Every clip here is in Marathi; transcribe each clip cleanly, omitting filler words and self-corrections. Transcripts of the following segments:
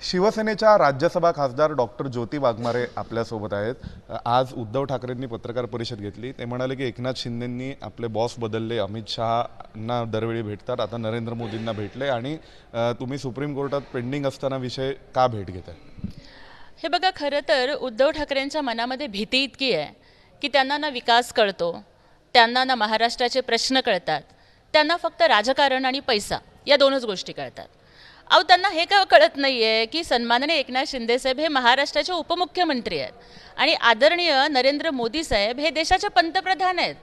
शिवसेनेच्या राज्यसभा खासदार डॉक्टर ज्योती वाघमारे आपल्यासोबत आहेत। आज उद्धव ठाकरेंनी पत्रकार परिषद घेतली। ते म्हणाले की एकनाथ शिंदेंनी आपले बॉस बदलले, अमित शहांना दरवेळी भेटतात, आता नरेंद्र मोदींना भेटले आणि तुम्ही सुप्रीम कोर्टात पेंडिंग असताना विषय का भेट घेताय? हे बघा, खरं तर उद्धव ठाकरेंच्या मनामध्ये भीती इतकी आहे की त्यांना ना विकास कळतो, त्यांना ना महाराष्ट्राचे प्रश्न कळतात, त्यांना फक्त राजकारण आणि पैसा या दोनच गोष्टी कळतात। अहो, त्यांना हे का कळत नाही आहे की सन्माननीय एकनाथ शिंदेसाहेब हे महाराष्ट्राचे उपमुख्यमंत्री आहेत आणि आदरणीय नरेंद्र मोदी साहेब हे देशाचे पंतप्रधान आहेत।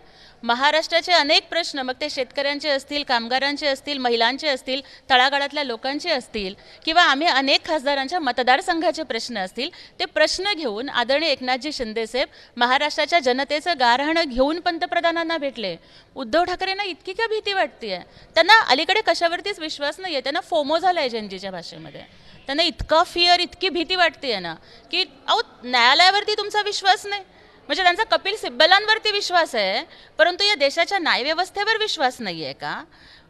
महाराष्ट्राचे अनेक प्रश्न, मग ते शेतकऱ्यांचे असतील, कामगारांचे असतील, महिलांचे असतील, तळागाळातल्या लोकांचे असतील किंवा आम्ही अनेक खासदारांच्या मतदारसंघाचे प्रश्न असतील, ते प्रश्न घेऊन आदरणीय एकनाथजी शिंदेसाहेब महाराष्ट्राच्या जनतेचं गारहाणं घेऊन पंतप्रधानांना भेटले। उद्धव ठाकरेंना इतकी का भीती वाटते? त्यांना अलीकडे कशावरतीच विश्वास नाही आहे, त्यांना फोमो झाला आहे जनजीच्या भाषेमध्ये। त्यांना इतका फिअर, इतकी भीती वाटते ना की अहो, न्यायालयावरती तुमचा विश्वास नाही, म्हणजे त्यांचा कपिल सिब्बलांवरती विश्वास आहे परंतु या देशाच्या न्यायव्यवस्थेवर विश्वास नाही आहे का?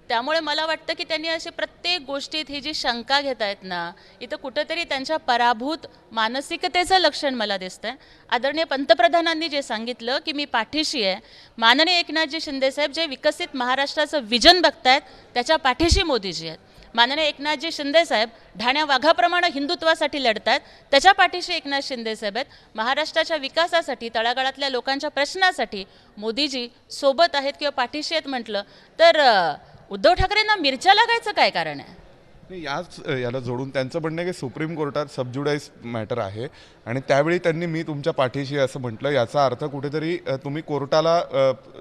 त्यामुळे मला वाटतं की त्यांनी अशी प्रत्येक गोष्टीत ही जी शंका घेत आहेत ना, इथं कुठंतरी त्यांच्या पराभूत मानसिकतेचं लक्षण मला दिसतंय। आदरणीय पंतप्रधानांनी जे सांगितलं की मी पाठीशी आहे, माननीय एकनाथजी शिंदेसाहेब जे विकसित महाराष्ट्राचं विजन बघतायत त्याच्या पाठीशी मोदीजी आहेत। माननीय एकनाथजी शिंदेसाहेब ढाण्या वाघाप्रमाणे हिंदुत्वासाठी लढतात, त्याच्या पाठीशी एकनाथ शिंदेसाहेब आहेत। महाराष्ट्राच्या विकासासाठी, तळागाळातल्या लोकांच्या प्रश्नासाठी मोदीजी सोबत आहेत किंवा पाठीशी आहेत म्हटलं तर उद्धव ठाकरेंना मिरच्या लागायचं काय कारण आहे? याला जोडून त्यांचं म्हणणं आहे की सुप्रीम कोर्टात सबज्युडाइज मॅटर आहे आणि त्यावेळी त्यांनी मी तुमच्या पाठीशी असं म्हटलं, याचा अर्थ कुठेतरी तुम्ही कोर्टाला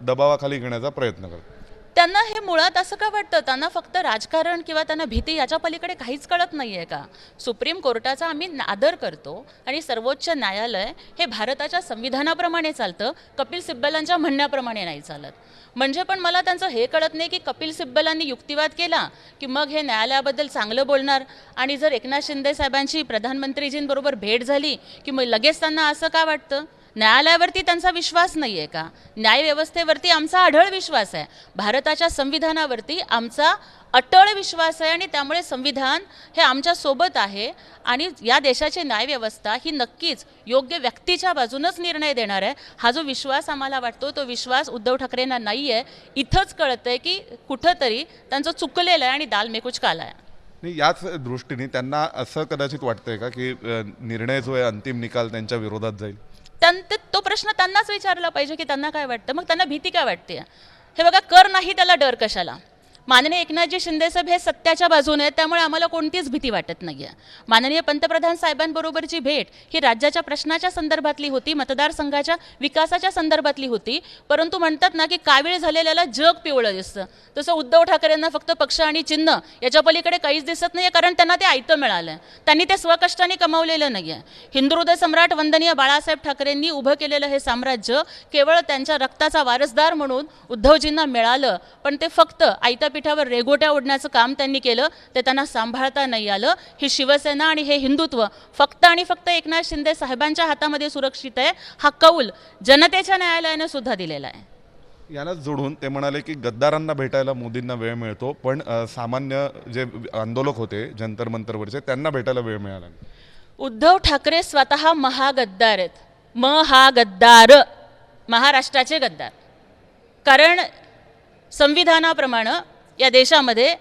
दबावाखाली घेण्याचा प्रयत्न करता। त्यांना हे मुळात असं का वाटतं? त्यांना फक्त राजकारण किंवा त्यांना भीती याच्या पलीकडे काहीच कळत नाही आहे का? सुप्रीम कोर्टाचा आम्ही आदर करतो आणि सर्वोच्च न्यायालय हे भारताच्या संविधानाप्रमाणे चालतं, कपिल सिब्बलांच्या म्हणण्याप्रमाणे नाही चालत। म्हणजे पण मला त्यांचं हे कळत नाही की कपिल सिब्बलांनी युक्तिवाद केला की मग हे न्यायालयाबद्दल चांगलं बोलणार आणि जर एकनाथ शिंदे साहेबांची प्रधानमंत्रीजींबरोबर भेट झाली की मग लगेच त्यांना असं का वाटतं? न्यायालयावरती त्यांचा विश्वास नाही आहे का? न्यायव्यवस्थेवरती आमचा अढळ विश्वास आहे, भारताच्या संविधानावरती आमचा अटळ विश्वास आहे आणि त्यामुळे संविधान हे आमच्या सोबत आहे आणि या देशाची न्यायव्यवस्था ही नक्कीच योग्य व्यक्तीच्या बाजूनच निर्णय देणार आहे। हा जो विश्वास आम्हाला वाटतो तो विश्वास उद्धव ठाकरेंना नाही आहे। इथंच कळतंय की कुठंतरी त्यांचं चुकलेलं आहे आणि दाल में कुछ काला आहे। याच दृष्टीने त्यांना असं कदाचित वाटतंय का की निर्णय जो आहे अंतिम निकाल त्यांच्या विरोधात जाईल? तो प्रश्न त्यांनाच विचारला पाहिजे की त्यांना काय वाटतं, मग त्यांना भीती काय वाटते? हे बघा, कर नाही त्याला डर कशाला? माननीय एकनाथजी शिंदेसाहेब हे सत्याच्या बाजूने आहेत, त्यामुळे आम्हाला कोणतीच भीती वाटत नाही आहे। माननीय पंतप्रधान साहेबांबरोबरची भेट ही राज्याच्या प्रश्नाच्या संदर्भातली होती, मतदारसंघाच्या विकासाच्या संदर्भातली होती, परंतु म्हणतात ना की कावीळ झालेल्याला जग पिवळं दिसतं, तसं उद्धव ठाकरेंना फक्त पक्ष आणि चिन्ह याच्या पलीकडे काहीच दिसत नाही आहे, कारण त्यांना ते आयतं मिळालं आहे, त्यांनी ते स्वकष्टाने कमावलेलं नाही आहे। हिंदुहृदय सम्राट वंदनीय बाळासाहेब ठाकरेंनी उभं केलेलं हे साम्राज्य केवळ त्यांच्या रक्ताचा वारसदार म्हणून उद्धवजींना मिळालं, पण ते फक्त आयता पिठावर रेघोट्या ओढण्याचं काम त्यांनी केलं, ते त्यांना सांभाळता नाही आलं। ही शिवसेना आणि हे हिंदुत्व फक्त आणि फक्त एकनाथ शिंदे साहेबांच्या हातामध्ये सुरक्षित आहे, हा कौल जनतेच्या न्यायालयाने सुद्धा दिलेला आहे। याला जोडून ते म्हणाले की गद्दारांना भेटायला मोदींना वेळ मिळतो, पण सामान्य जे आंदोलक होते जंतर मंतरवरचे त्यांना भेटायला वेळ मिळाला नाही। उद्धव ठाकरे स्वतः महागद्दार आहेत, महागद्दार, महाराष्ट्राचे गद्दार। कारण संविधानाप्रमाणे या देशामध्ये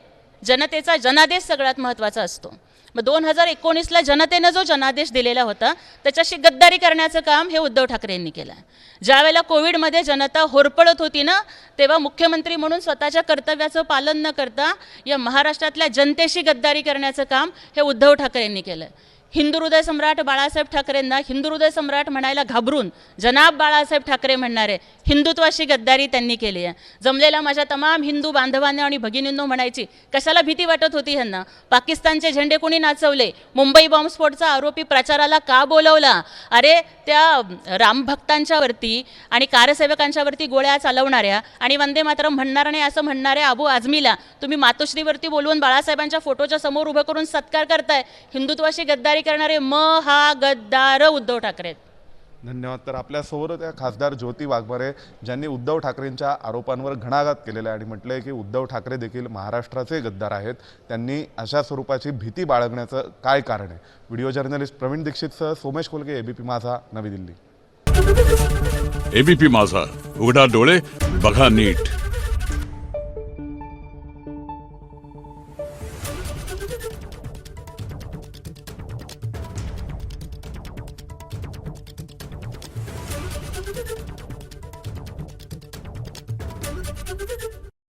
जनतेचा जनादेश सगळ्यात महत्त्वाचा असतो। मग 2019ला जनतेनं जो जनादेश दिलेला होता त्याच्याशी गद्दारी करण्याचं काम हे उद्धव ठाकरेंनी केलं आहे। ज्यावेळेला कोविडमध्ये जनता होरपळत होती ना, तेव्हा मुख्यमंत्री म्हणून स्वतःच्या कर्तव्याचं पालन न करता या महाराष्ट्रातल्या जनतेशी गद्दारी करण्याचं काम हे उद्धव ठाकरेंनी केलं आहे। हिंदुहृदय सम्राट बाळासाहेब ठाकरेंना हिंदुहृदय सम्राट म्हणायला घाबरून जनाब बाळासाहेब ठाकरे म्हणणारे हिंदुत्वाशी गद्दारी त्यांनी केली आहे। जमलेला माझ्या तमाम हिंदू बांधवांना आणि भगिनींनो म्हणायची, कशाला भीती वाटत होती ह्यांना? पाकिस्तानचे झेंडे कोणी नाचवले? मुंबई बॉम्बस्फोटचा आरोपी प्रचाराला का बोलवला? अरे त्या रामभक्तांच्या वरती आणि कारसेवकांच्या वरती गोळ्या चालवणाऱ्या आणि वंदे मातरम म्हणणार नाही असं म्हणणाऱ्या अबू आझमीला तुम्ही मातोश्रीवरती बोलवून बाळासाहेबांच्या फोटोच्या समोर उभं करून सत्कार करताय। हिंदुत्वाशी गद्दारी करणारे महागद्दार उद्धव ठाकरे। धन्यवाद. तर आपल्यासोबत त्या खासदार ज्योती वाघमारे ज्यांनी उद्धव ठाकरेंच्या आरोपांवर घणाघात केलेला आहे आणि म्हटलं आहे की उद्धव ठाकरे देखील महाराष्ट्राचे गद्दार आहेत. त्यांनी अशा स्वरूपाची भीती बाळगण्याचं काय कारण आहे? व्हिडिओ जर्नलिस्ट प्रवीण दीक्षितसह सोमेश कोलगे, एबीपी माझा, नवी दिल्ली. एबीपी माझा, उघडा डोळे बघा नीट.